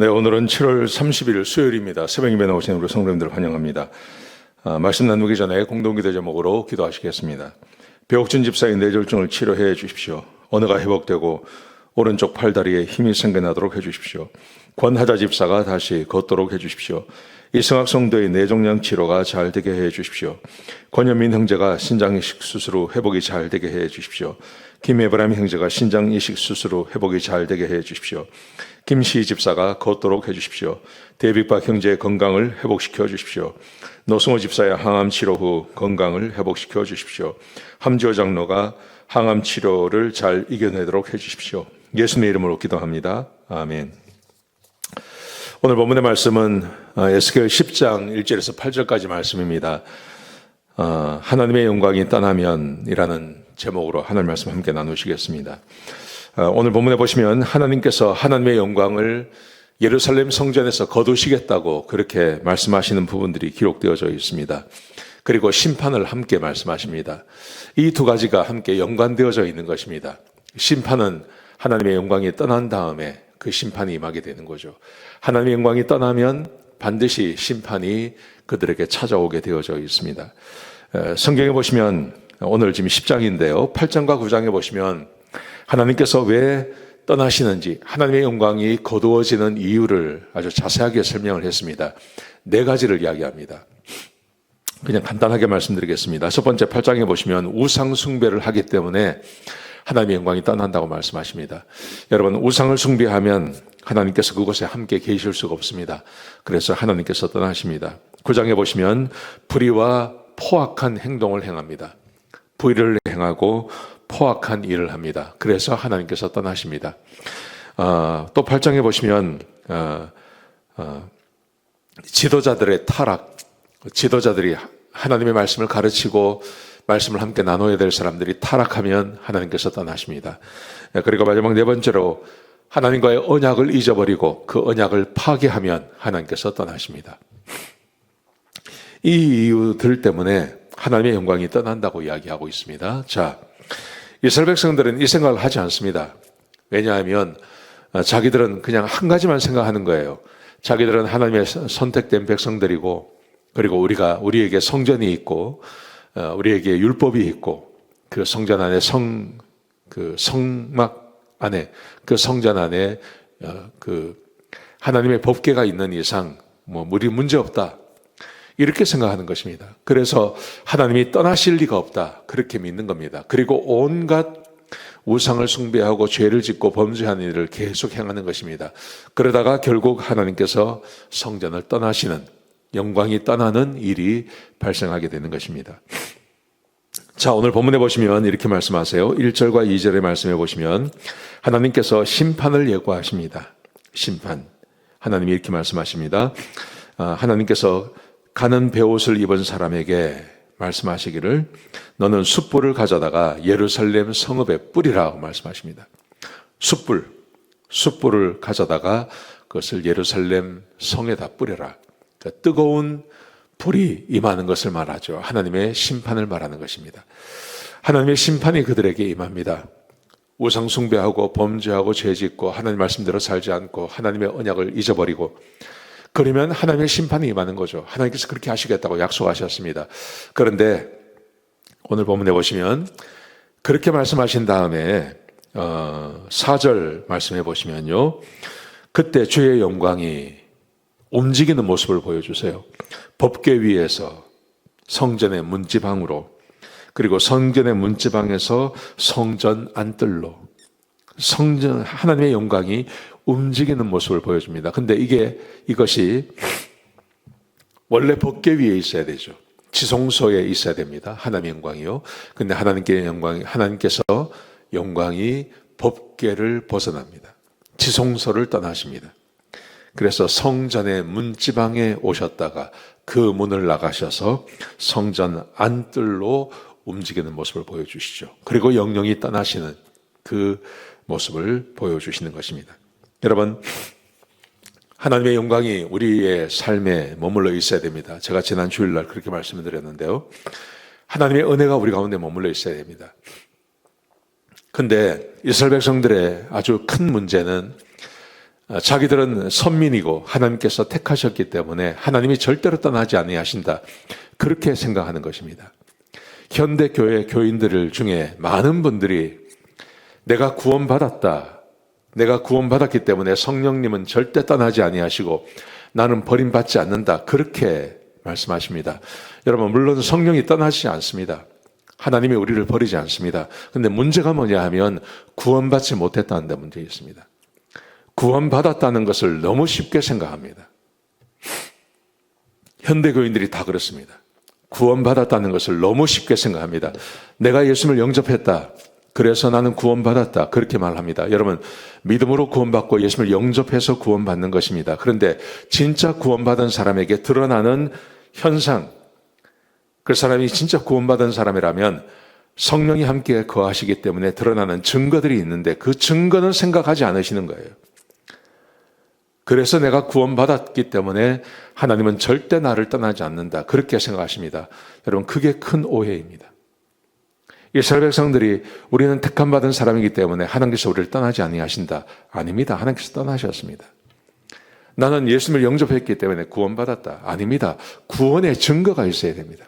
네, 오늘은 7월 30일 수요일입니다. 새벽 예배 나오신 우리 성도님들 환영합니다. 말씀 나누기 전에 공동기도 제목으로 기도하시겠습니다. 배옥준 집사의 뇌졸중을 치료해 주십시오. 언어가 회복되고 오른쪽 팔다리에 힘이 생겨나도록 해주십시오. 권하자 집사가 다시 걷도록 해주십시오. 이승학 성도의 뇌종양 치료가 잘 되게 해 주십시오. 권현민 형제가 신장 이식 수술 후 회복이 잘 되게 해 주십시오. 김예브람 형제가 신장 이식 수술 후 회복이 잘 되게 해 주십시오. 김시 집사가 걷도록 해주십시오. 대빅박 형제의 건강을 회복시켜 주십시오. 노승호 집사의 항암 치료 후 건강을 회복시켜 주십시오. 함지호 장로가 항암 치료를 잘 이겨내도록 해주십시오. 예수님의 이름으로 기도합니다. 아멘. 오늘 본문의 말씀은 에스겔 10장 1절에서 8절까지 말씀입니다. 하나님의 영광이 떠나면이라는 제목으로 하나님 말씀 함께 나누시겠습니다. 오늘 본문에 보시면 하나님께서 하나님의 영광을 예루살렘 성전에서 거두시겠다고 그렇게 말씀하시는 부분들이 기록되어져 있습니다. 그리고 심판을 함께 말씀하십니다. 이 두 가지가 함께 연관되어져 있는 것입니다. 심판은 하나님의 영광이 떠난 다음에 그 심판이 임하게 되는 거죠. 하나님의 영광이 떠나면 반드시 심판이 그들에게 찾아오게 되어져 있습니다. 성경에 보시면 오늘 지금 10장인데요. 8장과 9장에 보시면 하나님께서 왜 떠나시는지, 하나님의 영광이 거두어지는 이유를 아주 자세하게 설명을 했습니다. 4가지를 이야기합니다. 그냥 간단하게 말씀드리겠습니다. 첫 번째 8장에 보시면 우상 숭배를 하기 때문에 하나님의 영광이 떠난다고 말씀하십니다. 여러분, 우상을 숭배하면 하나님께서 그곳에 함께 계실 수가 없습니다. 그래서 하나님께서 떠나십니다. 9장에 보시면 불의와 포악한 행동을 행합니다. 불의를 행하고 포악한 일을 합니다. 그래서 하나님께서 떠나십니다. 또 8장에 보시면 지도자들의 타락, 지도자들이 하나님의 말씀을 가르치고 말씀을 함께 나눠야 될 사람들이 타락하면 하나님께서 떠나십니다. 그리고 마지막 4번째로 하나님과의 언약을 잊어버리고 그 언약을 파괴하면 하나님께서 떠나십니다. 이 이유들 때문에 하나님의 영광이 떠난다고 이야기하고 있습니다. 자, 이스라엘 백성들은 이 생각을 하지 않습니다. 왜냐하면 자기들은 그냥 한 가지만 생각하는 거예요. 자기들은 하나님의 선택된 백성들이고, 그리고 우리에게 성전이 있고, 우리에게 율법이 있고, 그 성전 안에 그 성막 안에, 그 성전 안에 그 하나님의 법궤가 있는 이상 우리 문제 없다, 이렇게 생각하는 것입니다. 그래서 하나님이 떠나실 리가 없다, 그렇게 믿는 겁니다. 그리고 온갖 우상을 숭배하고 죄를 짓고 범죄하는 일을 계속 행하는 것입니다. 그러다가 결국 하나님께서 성전을 떠나시는, 영광이 떠나는 일이 발생하게 되는 것입니다. 자, 오늘 본문에 보시면 이렇게 말씀하세요. 1절과 2절의 말씀에 보시면 하나님께서 심판을 예고하십니다. 심판. 하나님이 이렇게 말씀하십니다. 하나님께서 가는 베옷을 입은 사람에게 말씀하시기를 너는 숯불을 가져다가 예루살렘 성읍에 뿌리라고 말씀하십니다. 숯불을 가져다가 그것을 예루살렘 성에다 뿌려라. 그러니까 뜨거운 불이 임하는 것을 말하죠. 하나님의 심판을 말하는 것입니다. 하나님의 심판이 그들에게 임합니다. 우상 숭배하고 범죄하고 죄짓고 하나님 말씀대로 살지 않고 하나님의 언약을 잊어버리고, 그러면 하나님의 심판이 임하는 거죠. 하나님께서 그렇게 하시겠다고 약속하셨습니다. 그런데 오늘 본문에 보시면 그렇게 말씀하신 다음에 4절 말씀해 보시면요, 그때 주의 영광이 움직이는 모습을 보여주세요. 법궤 위에서 성전의 문지방으로, 그리고 성전의 문지방에서 성전 안뜰로, 성전 하나님의 영광이 움직이는 모습을 보여줍니다. 근데 이것이 원래 법궤 위에 있어야 되죠. 지성소에 있어야 됩니다. 하나님의 영광이요. 근데 하나님께서 영광이 법궤를 벗어납니다. 지성소를 떠나십니다. 그래서 성전의 문지방에 오셨다가 그 문을 나가셔서 성전 안뜰로 움직이는 모습을 보여주시죠. 그리고 영영이 떠나시는 그 모습을 보여주시는 것입니다. 여러분, 하나님의 영광이 우리의 삶에 머물러 있어야 됩니다. 제가 지난 주일날 그렇게 말씀을 드렸는데요. 하나님의 은혜가 우리 가운데 머물러 있어야 됩니다. 근데 이스라엘 백성들의 아주 큰 문제는 자기들은 선민이고 하나님께서 택하셨기 때문에 하나님이 절대로 떠나지 아니하신다. 그렇게 생각하는 것입니다. 현대 교회 교인들 중에 많은 분들이 내가 구원받았다. 내가 구원받았기 때문에 성령님은 절대 떠나지 아니하시고 나는 버림받지 않는다. 그렇게 말씀하십니다. 여러분, 물론 성령이 떠나지 않습니다. 하나님이 우리를 버리지 않습니다. 그런데 문제가 뭐냐 하면 구원받지 못했다는 데 문제 있습니다. 구원받았다는 것을 너무 쉽게 생각합니다. 현대 교인들이 다 그렇습니다. 구원받았다는 것을 너무 쉽게 생각합니다. 내가 예수님을 영접했다. 그래서 나는 구원받았다. 그렇게 말합니다. 여러분, 믿음으로 구원받고 예수님을 영접해서 구원받는 것입니다. 그런데 진짜 구원받은 사람에게 드러나는 현상, 그 사람이 진짜 구원받은 사람이라면 성령이 함께 거하시기 때문에 드러나는 증거들이 있는데 그 증거는 생각하지 않으시는 거예요. 그래서 내가 구원받았기 때문에 하나님은 절대 나를 떠나지 않는다. 그렇게 생각하십니다. 여러분, 그게 큰 오해입니다. 이스라엘 백성들이 우리는 택함받은 사람이기 때문에 하나님께서 우리를 떠나지 아니하신다. 아닙니다. 하나님께서 떠나셨습니다. 나는 예수님을 영접했기 때문에 구원받았다. 아닙니다. 구원의 증거가 있어야 됩니다.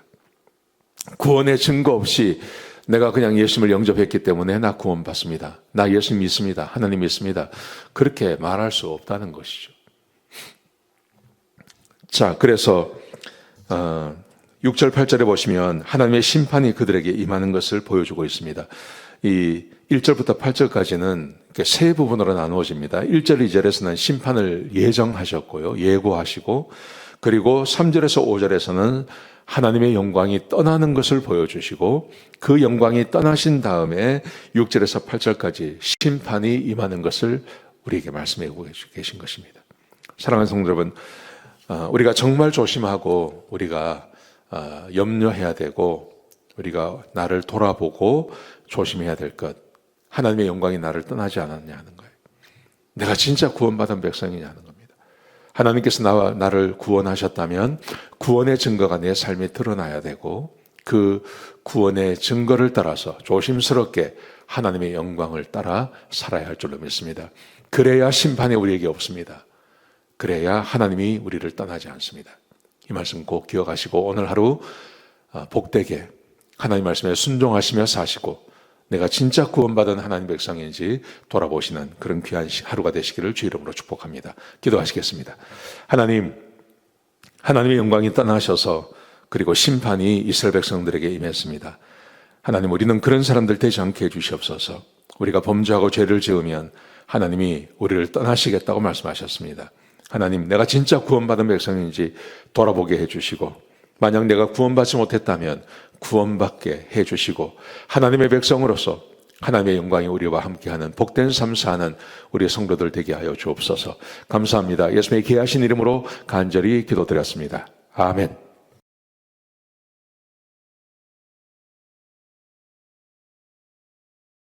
구원의 증거 없이 내가 그냥 예수님을 영접했기 때문에 나 구원받습니다. 나 예수님 믿습니다. 하나님 믿습니다. 그렇게 말할 수 없다는 것이죠. 자, 그래서 6절 8절에 보시면 하나님의 심판이 그들에게 임하는 것을 보여주고 있습니다. 이 1절부터 8절까지는 세 부분으로 나누어집니다. 1절 2절에서는 심판을 예정하셨고요. 예고하시고, 그리고 3절에서 5절에서는 하나님의 영광이 떠나는 것을 보여주시고 그 영광이 떠나신 다음에 6절에서 8절까지 심판이 임하는 것을 우리에게 말씀하고 계신 것입니다. 사랑하는 성도 여러분, 우리가 정말 조심하고 우리가 염려해야 되고 우리가 나를 돌아보고 조심해야 될 것, 하나님의 영광이 나를 떠나지 않았냐 하는 거예요. 내가 진짜 구원받은 백성이냐 하는 겁니다. 하나님께서 나를 구원하셨다면 구원의 증거가 내 삶에 드러나야 되고 그 구원의 증거를 따라서 조심스럽게 하나님의 영광을 따라 살아야 할 줄로 믿습니다. 그래야 심판이 우리에게 없습니다. 그래야 하나님이 우리를 떠나지 않습니다. 이 말씀 꼭 기억하시고 오늘 하루 복되게 하나님 말씀에 순종하시며 사시고 내가 진짜 구원받은 하나님 백성인지 돌아보시는 그런 귀한 하루가 되시기를 주 이름으로 축복합니다. 기도하시겠습니다. 하나님, 하나님의 영광이 떠나셔서 그리고 심판이 이스라엘 백성들에게 임했습니다. 하나님, 우리는 그런 사람들 되지 않게 해주시옵소서. 우리가 범죄하고 죄를 지으면 하나님이 우리를 떠나시겠다고 말씀하셨습니다. 하나님, 내가 진짜 구원받은 백성인지 돌아보게 해주시고 만약 내가 구원받지 못했다면 구원받게 해주시고 하나님의 백성으로서 하나님의 영광이 우리와 함께하는 복된 삶 사는 우리 성도들 되게 하여 주옵소서. 감사합니다. 예수님의 귀하신 이름으로 간절히 기도드렸습니다. 아멘.